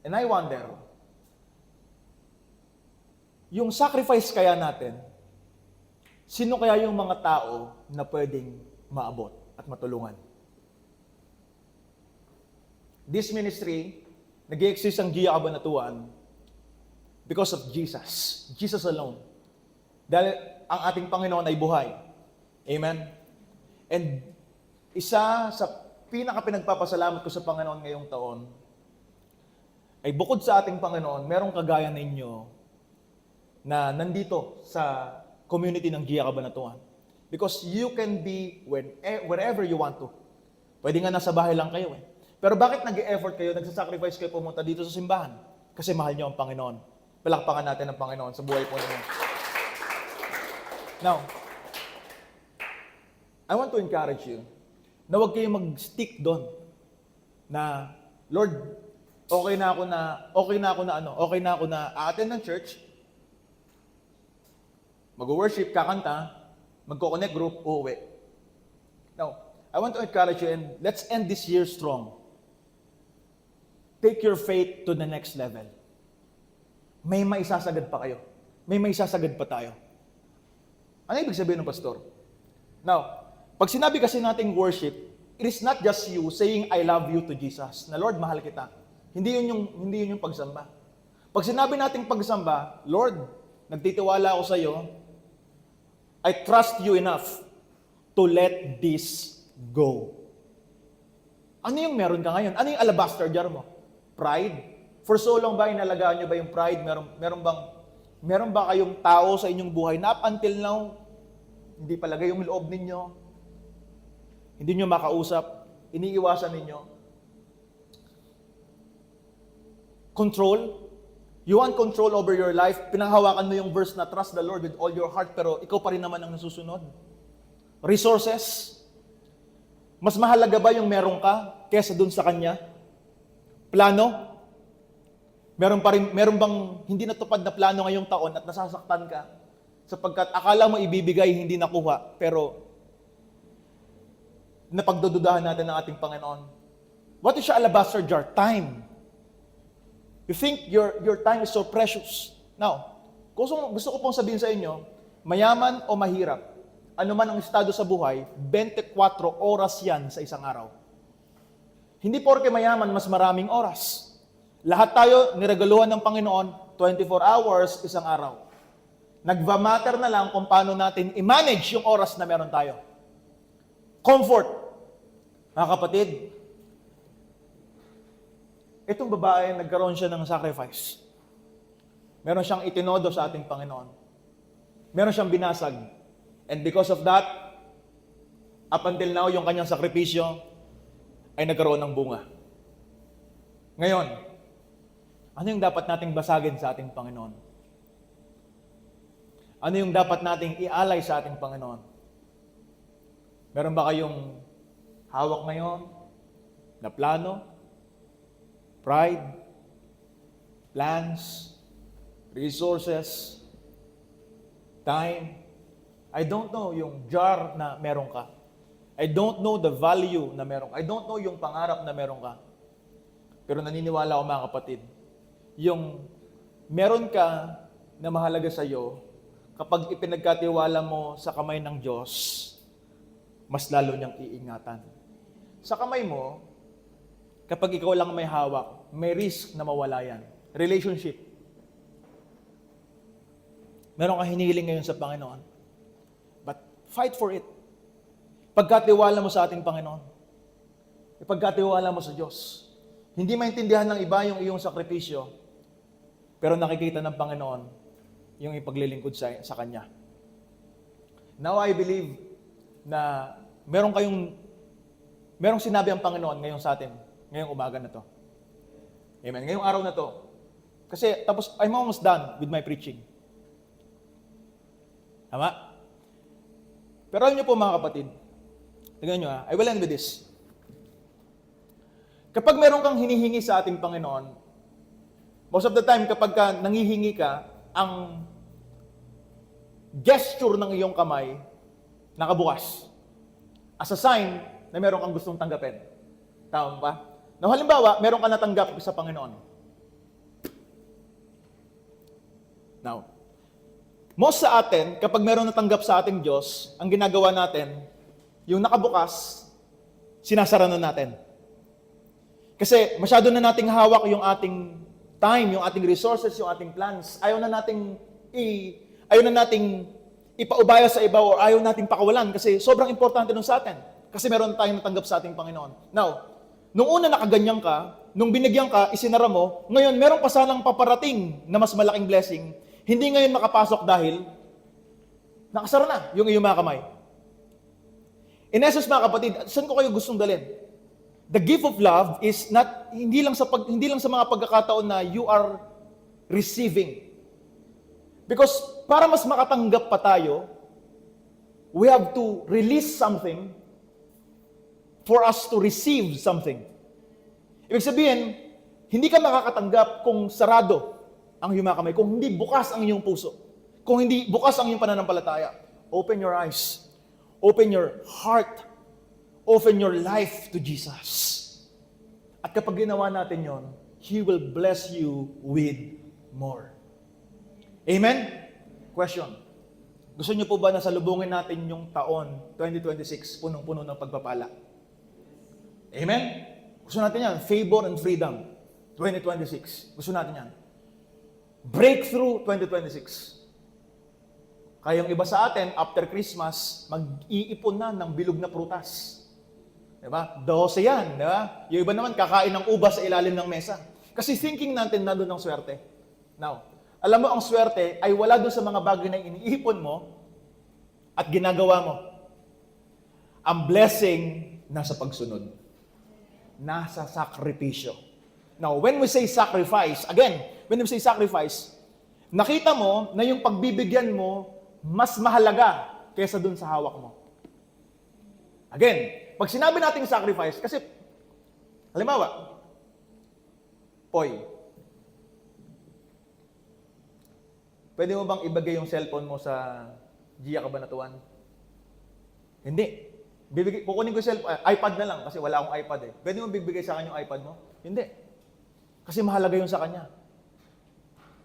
And I wonder, yung sacrifice kaya natin, sino kaya yung mga tao na pwedeng maabot at matulungan? This ministry, nag-i-exist ang Gia Kabanatuan because of Jesus. Jesus alone. Dahil ang ating Panginoon ay buhay. Amen? And isa sa pinaka-pinagpapasalamat ko sa Panginoon ngayong taon, ay bukod sa ating Panginoon, merong kagaya ninyo na nandito sa community ng Gia Kabanatuan. Because you can be wherever you want to. Pwede nga nasa bahay lang kayo Pero bakit nag-e-effort kayo, nagsasacrifice kayo pumunta dito sa simbahan? Kasi mahal niyo ang Panginoon. Palakpakan natin ang Panginoon sa buhay po ninyo. Now, I want to encourage you na huwag kayong mag-stick doon na, Lord, okay na ako na a-attend ng church, mag-worship, kakanta, magko-connect group, uuwi. Now, I want to encourage you and let's end this year strong. Take your faith to the next level. May maisasagad pa kayo. May maisasagad pa tayo. Ano ibig sabihin ng pastor? Now, pag sinabi kasi nating worship, it is not just you saying I love you to Jesus. Na Lord, mahal kita. Hindi yun yung pagsamba. Pag sinabi nating pagsamba, Lord, nagtitiwala ako sa iyo, I trust you enough to let this go. Ano yung meron ka ngayon? Ano yung alabaster jar mo? Pride? For so long ba inalagaan niyo ba yung pride? Meron ba kayong tao sa inyong buhay na up until now, hindi palagay yung loob ninyo, hindi niyo makausap, iniiwasan ninyo? Control? You want control over your life? Pinanghawakan mo yung verse na trust the Lord with all your heart, pero ikaw pa rin naman ang nasusunod. Resources? Mas mahalaga ba yung meron ka kesa dun sa Kanya? Plano? Meron bang hindi natupad na plano ngayong taon at nasasaktan ka? Sapagkat akala mo ibibigay, hindi nakuha, pero napagdududahan natin ng ating Panginoon. What is your alabaster jar? Time. You think your time is so precious. Now, gusto ko pong sabihin sa inyo, mayaman o mahirap, ano man ang estado sa buhay, 24 oras yan sa isang araw. Hindi porke mayaman, mas maraming oras. Lahat tayo niregaluhan ng Panginoon, 24 hours, isang araw. Nagva-matter na lang kung paano natin i-manage yung oras na meron tayo. Comfort. Mga kapatid, itong babae, nagkaroon siya ng sacrifice. Meron siyang itinodo sa ating Panginoon. Meron siyang binasag. And because of that, up until now, yung kanyang sakripisyo ay nagkaroon ng bunga. Ngayon, ano yung dapat nating basagin sa ating Panginoon? Ano yung dapat nating ialay sa ating Panginoon? Meron ba kayong hawak ngayon na plano? Pride, plans, resources, time. I don't know yung jar na meron ka. I don't know the value na meron ka. I don't know yung pangarap na meron ka. Pero naniniwala ako mga kapatid, yung meron ka na mahalaga sa iyo, kapag ipinagkatiwala mo sa kamay ng Diyos, mas lalo niyang iingatan. Sa kamay mo, kapag ikaw lang may hawak, may risk na mawala yan. Relationship. Meron kang hinihiling ngayon sa Panginoon. But fight for it. Pagkatiwala mo sa ating Panginoon. Ipagkatiwala mo sa Diyos. Hindi maintindihan ng iba yung iyong sakripisyo, pero nakikita ng Panginoon yung ipaglilingkod sa Kanya. Now I believe na merong sinabi ang Panginoon ngayon sa atin, ngayong umaga na to. Amen. Ngayong araw na to. Kasi I'm almost done with my preaching. Tama? Pero alam niyo po mga kapatid, tingnan niyo I will end with this. Kapag meron kang hinihingi sa ating Panginoon, most of the time kapag nangihingi ka, ang gesture ng iyong kamay nakabukas. As a sign na meron kang gustong tanggapin. Tama ba? Now, halimbawa, meron ka natanggap sa Panginoon. Now, most sa atin, kapag meron natanggap sa ating Diyos, ang ginagawa natin, yung nakabukas, sinasara na natin. Kasi masyado na nating hawak yung ating time, yung ating resources, yung ating plans. Ayaw na nating ipaubaya sa iba o ayaw nating pakawalan kasi sobrang importante nun sa atin. Kasi meron tayong natanggap sa ating Panginoon. Now, nung una nakaganyan ka, nung binigyan ka, isinara mo, ngayon meron pa sanang paparating na mas malaking blessing, hindi ngayon makapasok dahil nakasara na yung iyong mga kamay. In essence mga kapatid, saan ko kayo gustong dalhin? The gift of love is hindi lang sa mga pagkakataon na you are receiving. Because para mas makatanggap pa tayo, we have to release something for us to receive something. Ibig sabihin, hindi ka makakatanggap kung sarado ang iyong mga kamay, kung hindi bukas ang iyong puso, kung hindi bukas ang iyong pananampalataya. Open your eyes, open your heart, open your life to Jesus. At kapag ginawa natin yon, He will bless you with more. Amen? Question. Gusto niyo po ba na salubungin natin yung taon 2026 punong-puno ng pagpapala? Amen? Gusto natin yan. Favor and freedom. 2026. Gusto natin yan. Breakthrough 2026. Kaya yung iba sa atin, after Christmas, mag-iipon na ng bilog na prutas. Diba? 12 yan. Diba? Yung iba naman, kakain ng ubas sa ilalim ng mesa. Kasi thinking natin nandun ang swerte. Now, alam mo, ang swerte ay wala doon sa mga bagay na iniipon mo at ginagawa mo. Ang blessing nasa pagsunod. Nasa sakripisyo. Now, when we say sacrifice, again, when we say sacrifice, nakita mo na yung pagbibigyan mo mas mahalaga kaysa dun sa hawak mo. Again, pag sinabi nating sacrifice, kasi, halimbawa, Poy, pwede mo bang ibagay yung cellphone mo sa Gia Cabanatuan? Hindi. Kukunin ko yung cellphone, iPad na lang kasi wala akong iPad eh. Pwede mo bibigay sa akin yung iPad mo? Hindi. Kasi mahalaga yun sa kanya.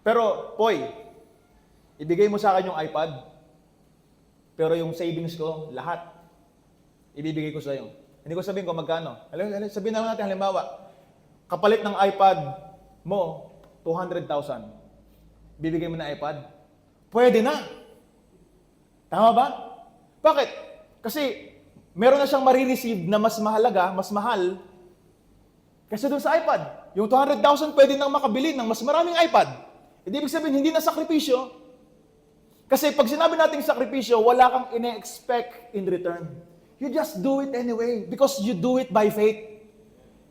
Pero, Poy, ibigay mo sa akin yung iPad, pero yung savings ko, lahat, ibibigay ko sa iyo. Hindi ko sabihin kung magkano. Sabihin naman natin, halimbawa, kapalit ng iPad mo, 200,000. Bibigay mo na iPad? Pwede na. Tama ba? Bakit? Kasi, meron na siyang marireceive na mas mahalaga, mas mahal, kasi doon sa iPad. Yung 200,000 pwede nang makabili ng mas maraming iPad. Ibig sabihin, hindi na sakripisyo. Kasi pag sinabi nating sakripisyo, wala kang ine-expect in return. You just do it anyway because you do it by faith.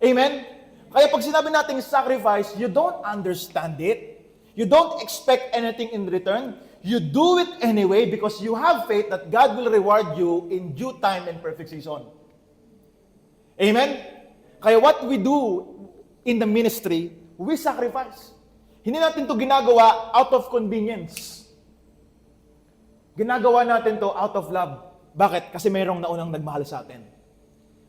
Amen? Kaya pag sinabi nating sacrifice, you don't understand it. You don't expect anything in return. You do it anyway because you have faith that God will reward you in due time and perfect season. Amen? Kaya what we do in the ministry, we sacrifice. Hindi natin to ginagawa out of convenience. Ginagawa natin to out of love. Bakit? Kasi mayroong naunang nagmahal sa atin.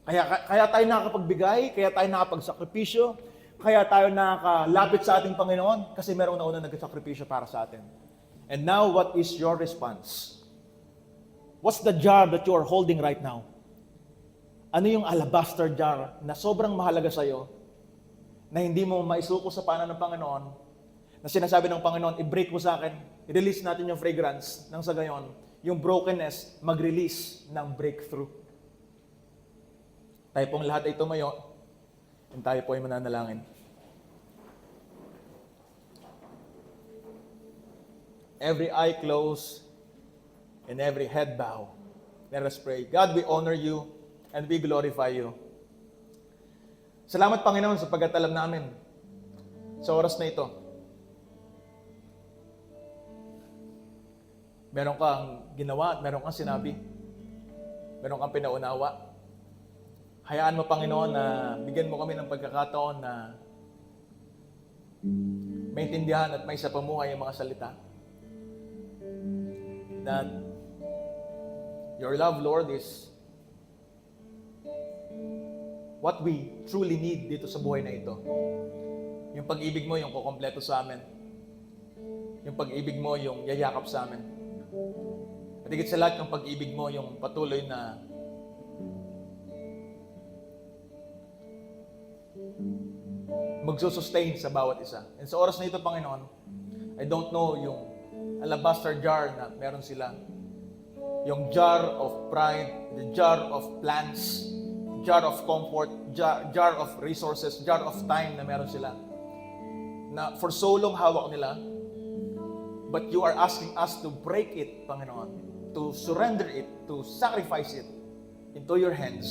Kaya tayo nakakapagbigay, kaya tayo nakapagsakripisyo, kaya tayo nakakalapit sa ating Panginoon, kasi mayroong naunang nagsakripisyo para sa atin. And now, what is your response? What's the jar that you are holding right now? Ano yung alabaster jar na sobrang mahalaga sa'yo, na hindi mo maisuko sa paanan ng Panginoon, na sinasabi ng Panginoon, i-break mo sa akin, i-release natin yung fragrance, nang sa gayon, yung brokenness, mag-release ng breakthrough. Tayo pong lahat ay tumayo, and tayo po ay mananalangin. Every eye closed, and every head bow. Let us pray. God, we honor you, and we glorify you. Salamat, Panginoon, sa pagkatalam namin sa oras na ito. Meron kang ginawa at meron kang sinabi. Meron kang pinaunawa. Hayaan mo, Panginoon, na bigyan mo kami ng pagkakataon na maintindihan at may sapamuhay ang mga salita. That your love, Lord, is what we truly need dito sa buhay na ito. Yung pag-ibig mo, yung kukompleto sa amin. Yung pag-ibig mo, yung yayakap sa amin. At higit sa lahat, yung pag-ibig mo, yung patuloy na magsusustain sa bawat isa. And sa oras na ito, Panginoon, I don't know yung alabaster jar na meron sila. Yung jar of pride, the jar of plans, jar of comfort, jar of resources, jar of time na meron sila. Na for so long hawak nila, but you are asking us to break it, Panginoon, to surrender it, to sacrifice it into your hands.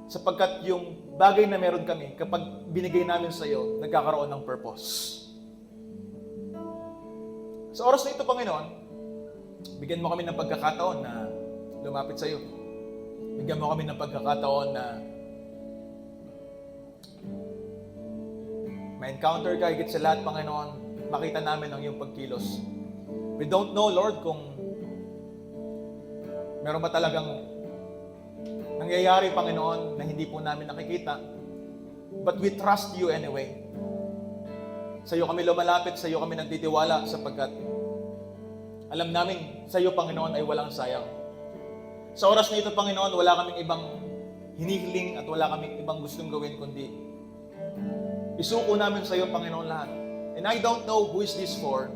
Sapagkat yung bagay na meron kami, kapag binigay namin sa iyo, nagkakaroon ng purpose. Sa oras na ito, Panginoon, bigyan mo kami ng pagkakataon na lumapit sa iyo. Bigyan mo kami ng pagkakataon na ma-encounter ka higit sa lahat, Panginoon, makita namin ang iyong pagkilos. We don't know, Lord, kung meron ba talagang nangyayari, Panginoon, na hindi po namin nakikita. But we trust you anyway. Sa iyo kami lumalapit, sa iyo kami nagtitiwala sapagkat alam namin sa iyo, Panginoon, ay walang sayang. Sa oras na ito, Panginoon, wala kaming ibang hinihiling at wala kaming ibang gustong gawin kundi isuko namin sa iyo, Panginoon, lahat. And I don't know who is this for.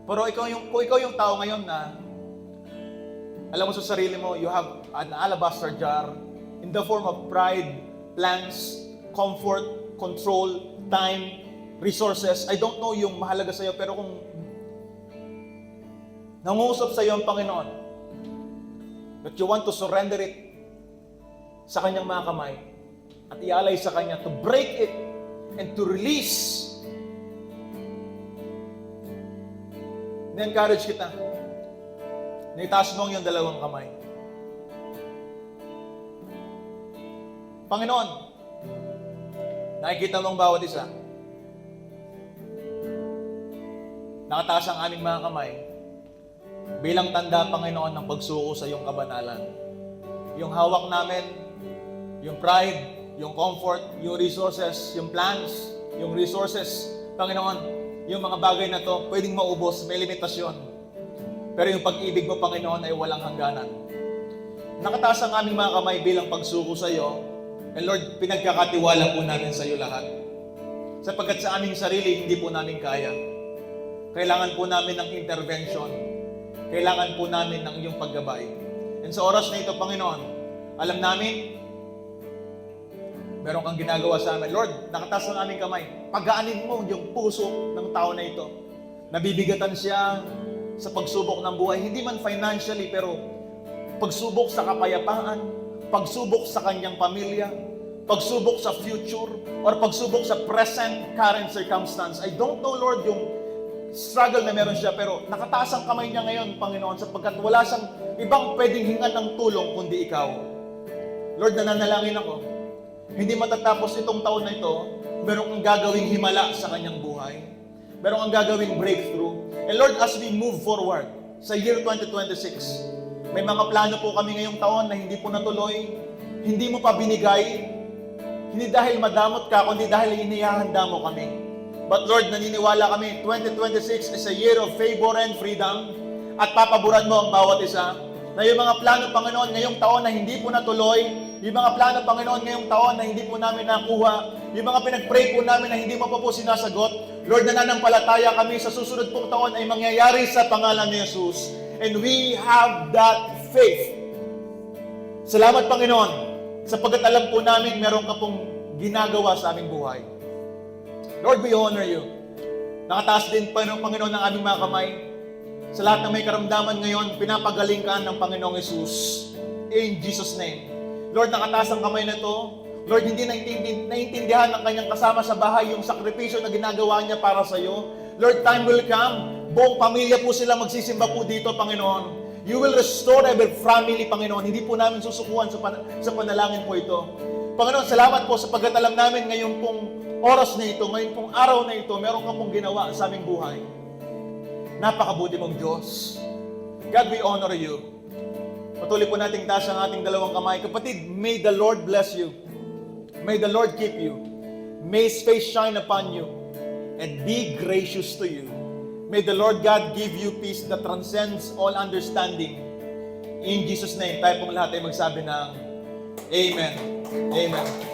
Pero kung ikaw yung tao ngayon na alam mo sa sarili mo, you have an alabaster jar in the form of pride, plans, comfort, control, time, resources. I don't know yung mahalaga sa'yo, pero kung nangungusap sa'yo ang Panginoon, that you want to surrender it sa Kanyang mga kamay at ialay sa Kanya, to break it and to release. Na-encourage kita na itaas mo ang iyong dalawang kamay. Panginoon, nakikita mo ang bawat isa. Nakataas ang aming mga kamay bilang tanda, Panginoon, ng pagsuko sa iyong kabanalan. Yung hawak namin, yung pride, yung comfort, yung resources, yung plans, yung resources, Panginoon, yung mga bagay na to, pwedeng maubos, may limitasyon. Pero yung pag-ibig mo, Panginoon, ay walang hangganan. Nakataas ang aming mga kamay bilang pagsuko sa iyo. And Lord, pinagkakatiwala po namin sa iyo lahat. Sapagkat sa aming sarili, hindi po namin kaya. Kailangan po namin ng intervention. Kailangan po namin ng iyong paggabay. And sa oras na ito, Panginoon, alam namin, meron kang ginagawa sa amin. Lord, nakataas ang aming kamay. Pagaanin mo yung puso ng tao na ito. Nabibigatan siya sa pagsubok ng buhay. Hindi man financially, pero pagsubok sa kapayapaan, pagsubok sa kanyang pamilya, pagsubok sa future, or pagsubok sa present, current circumstance. I don't know, Lord, yung struggle na meron siya, pero nakataas ang kamay niya ngayon, Panginoon, sapagkat wala siyang ibang pwedeng hingan ng tulong kundi Ikaw. Lord, nananalangin ako. Hindi matatapos itong taon na ito, meron kang gagawing himala sa kanyang buhay. Meron kang gagawing breakthrough. And Lord, as we move forward sa year 2026, may mga plano po kami ngayong taon na hindi po natuloy, hindi mo pa binigay, hindi dahil madamot ka, kundi dahil inihahanda mo kami. But Lord, naniniwala kami, 2026 is a year of favor and freedom, at papaboran mo ang bawat isa. Na yung mga plano, Panginoon, ngayong taon na hindi po natuloy, yung mga plano, Panginoon, ngayong taon na hindi po namin nakuha, yung mga pinag-pray po namin na hindi mo pa po sinasagot, Lord, nananampalataya kami sa susunod pong taon ay mangyayari sa pangalan ni Jesus. And we have that faith. Salamat, Panginoon, sapagkat alam po namin meron ka pong ginagawa sa aming buhay. Lord, we honor you. Nakataas din, Panginoon, ng aming mga kamay. Sa lahat ng may karamdaman ngayon, pinapagaling ka ng Panginoong Jesus. In Jesus' name. Lord, nakataas ang kamay na to. Lord, hindi naiintindihan ng kanyang kasama sa bahay yung sakripisyo na ginagawa niya para sa iyo. Lord, time will come. Buong pamilya po sila magsisimba po dito, Panginoon. You will restore every family, Panginoon. Hindi po namin susukuhan sa panalangin po ito. Panginoon, salamat po sapagkat alam namin ngayon pong oras na ito, ngayon pong araw na ito, meron ka pong ginawa sa aming buhay. Napakabuti mong Diyos. God, we honor you. Patuloy po nating taas ang ating dalawang kamay. Kapatid, may the Lord bless you. May the Lord keep you. May His face shine upon you and be gracious to you. May the Lord God give you peace that transcends all understanding. In Jesus' name, tayo pong lahat ay magsabi ng Amen. Amen.